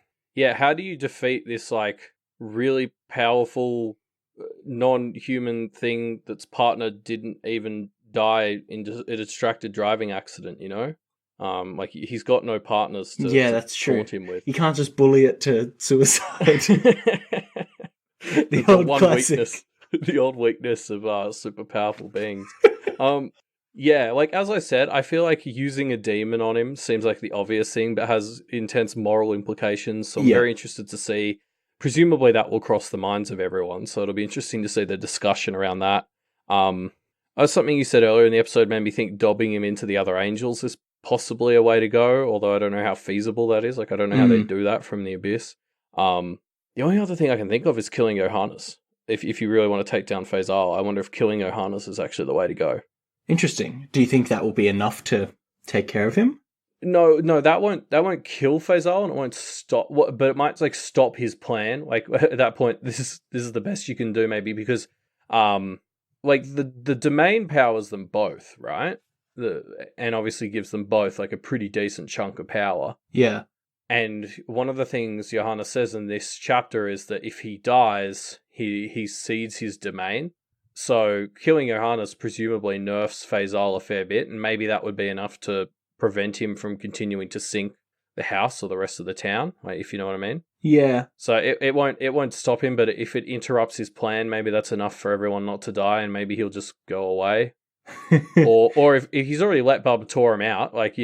[SPEAKER 2] how do you defeat this, like, really powerful non-human thing that's partner didn't even die in a distracted driving accident, Like, he's got no partners to
[SPEAKER 1] that's true.
[SPEAKER 2] taunt him with.
[SPEAKER 1] You can't just bully it to suicide. The old classic.
[SPEAKER 2] The old weakness of super powerful beings. Yeah, like, as I said, I feel like using a demon on him seems like the obvious thing, but has intense moral implications, so I'm very interested to see. Presumably that will cross the minds of everyone, so it'll be interesting to see the discussion around that. Something you said earlier in the episode made me think dobbing him into the other angels is possibly a way to go, although I don't know how feasible that is. Like, I don't know how they do that from the abyss. The only other thing I can think of is killing Johannes. If you really want to take down Faysal, I wonder if killing Johannes is actually the way to go.
[SPEAKER 1] Interesting. Do you think that will be enough to take care of him?
[SPEAKER 2] No, that won't kill Faysal, and it won't stop. But it might, like, stop his plan. Like, at that point, this is the best you can do, maybe, because like, the domain powers them both, right? And obviously gives them both, like, a pretty decent chunk of power.
[SPEAKER 1] Yeah.
[SPEAKER 2] And one of the things Johannes says in this chapter is that if he dies, he cedes his domain. So killing Johannes presumably nerfs Faysal a fair bit, and maybe that would be enough to prevent him from continuing to sink the house or the rest of the town, like, if you know what I mean.
[SPEAKER 1] Yeah.
[SPEAKER 2] So it won't stop him, but if it interrupts his plan, maybe that's enough for everyone not to die, and maybe he'll just go away. or if he's already let Barbatorum out, like,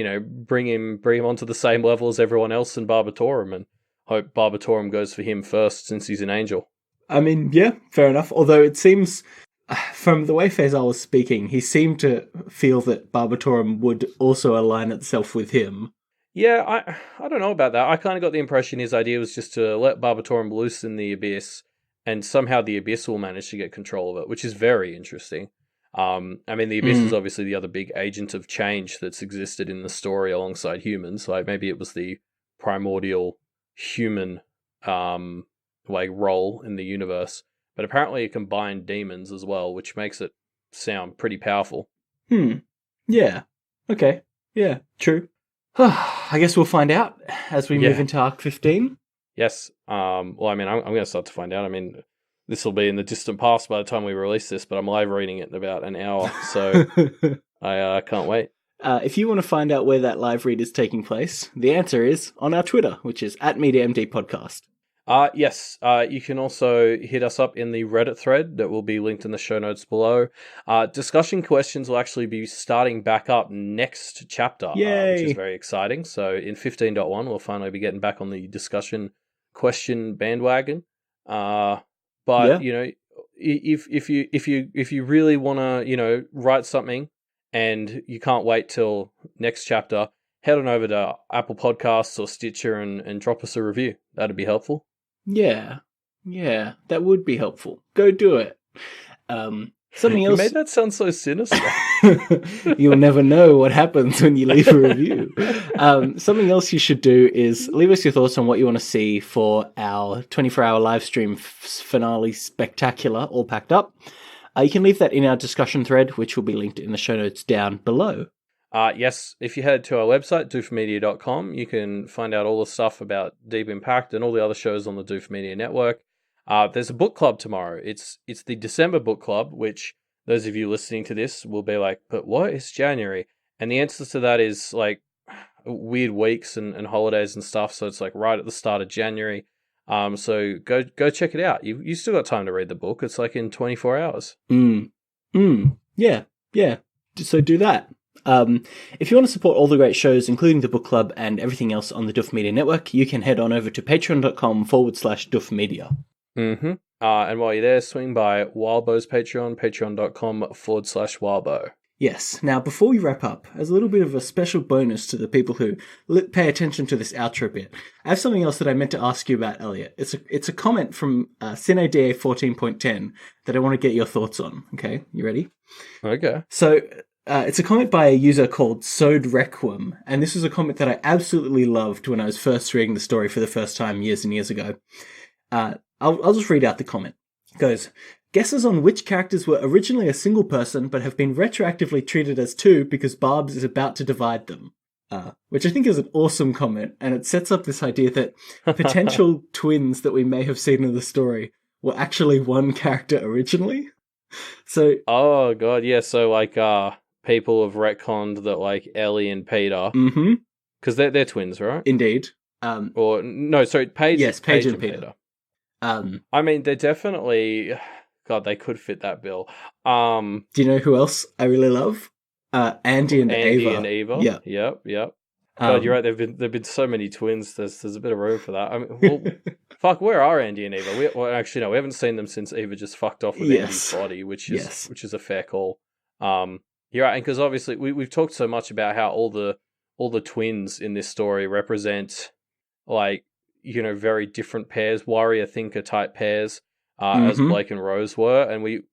[SPEAKER 2] bring him onto the same level as everyone else in Barbatorum, and hope Barbatorum goes for him first since he's an angel.
[SPEAKER 1] I mean, yeah, fair enough. Although it seems, from the way Faysal was speaking, he seemed to feel that Barbatorum would also align itself with him.
[SPEAKER 2] Yeah, I don't know about that. I kind of got the impression his idea was just to let Barbatorum loose in the Abyss, and somehow the Abyss will manage to get control of it, which is very interesting. I mean, the Abyss is obviously the other big agent of change that's existed in the story alongside humans. Like, maybe it was the primordial human role in the universe, but apparently it combined demons as well, which makes it sound pretty powerful.
[SPEAKER 1] Yeah. Okay. Yeah, true. I guess we'll find out as we move into Arc 15.
[SPEAKER 2] Yes. Well, I mean, I'm going to start to find out. I mean, this will be in the distant past by the time we release this, but I'm live reading it in about an hour, so I can't wait.
[SPEAKER 1] If you want to find out where that live read is taking place, the answer is on our Twitter, which is @MediaMDPodcast.
[SPEAKER 2] Yes, you can also hit us up in the Reddit thread that will be linked in the show notes below. Discussion questions will actually be starting back up next chapter, which is very exciting. So in 15.1, we'll finally be getting back on the discussion question bandwagon. But if you really want to write something and you can't wait till next chapter, head on over to Apple Podcasts or Stitcher and drop us a review. That'd be helpful.
[SPEAKER 1] Yeah, that would be helpful. Go do it. Something else.
[SPEAKER 2] You made that sound so sinister.
[SPEAKER 1] You'll never know what happens when you leave a review. Something else you should do is leave us your thoughts on what you want to see for our 24-hour live stream finale spectacular, all packed up. You can leave that in our discussion thread, which will be linked in the show notes down below.
[SPEAKER 2] Yes, if you head to our website, doofmedia.com, you can find out all the stuff about Deep Impact and all the other shows on the Doof Media Network. There's a book club tomorrow. It's the December book club, which those of you listening to this will be like, but what? It's January. And the answer to that is like weird weeks and holidays and stuff. So it's like right at the start of January. So go check it out. You still got time to read the book. It's like in 24 hours.
[SPEAKER 1] Yeah. So do that. If you want to support all the great shows, including the book club and everything else on the Doof Media Network, you can head on over to patreon.com/doofmedia.
[SPEAKER 2] And while you're there, swing by Wildbow's Patreon, patreon.com/Wildbow.
[SPEAKER 1] Yes. Now, before we wrap up, as a little bit of a special bonus to the people who pay attention to this outro bit, I have something else that I meant to ask you about, Elliot. It's a comment from Sine Die 14.10 that I want to get your thoughts on. Okay, you ready?
[SPEAKER 2] Okay.
[SPEAKER 1] So, it's a comment by a user called Sode Requiem, and this was a comment that I absolutely loved when I was first reading the story for the first time years and years ago. I'll just read out the comment. It goes, guesses on which characters were originally a single person but have been retroactively treated as two because Barbs is about to divide them. Which I think is an awesome comment, and it sets up this idea that potential twins that we may have seen in the story were actually one character originally. So,
[SPEAKER 2] oh god, yeah. So like, people have retconned that like Ellie and Peter, because they're twins, right?
[SPEAKER 1] Indeed.
[SPEAKER 2] Or no, sorry, Paige.
[SPEAKER 1] Yes, Paige and Peter.
[SPEAKER 2] I mean, they're definitely. God, they could fit that bill.
[SPEAKER 1] Do you know who else I really love? Andy and Eva.
[SPEAKER 2] Yeah. Yep. God, you're right. There've been so many twins. There's a bit of room for that. I mean, well, fuck, where are Andy and Eva? Actually, no, we haven't seen them since Eva just fucked off with Andy's body, which is a fair call. You're right, and because obviously we've talked so much about how all the twins in this story represent like very different pairs, warrior thinker type pairs. As Blake and Rose were, and we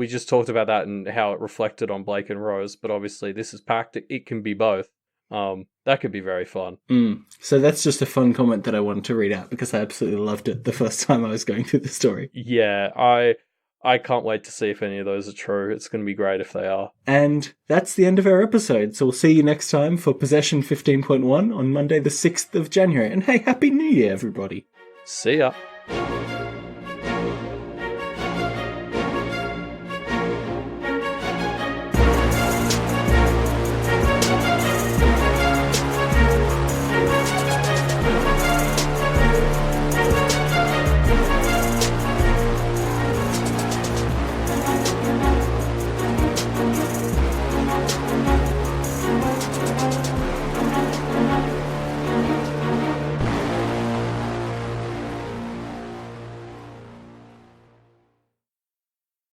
[SPEAKER 2] just talked about that and how it reflected on Blake and Rose, but obviously this is Pact, it can be both. That could be very fun.
[SPEAKER 1] So that's just a fun comment that I wanted to read out because I absolutely loved it the first time I was going through the story.
[SPEAKER 2] Yeah, I can't wait to see if any of those are true. It's going to be great if they are.
[SPEAKER 1] And that's the end of our episode, so we'll see you next time for Possession 15.1 on Monday the 6th of January. And hey, Happy New Year, everybody!
[SPEAKER 2] See ya!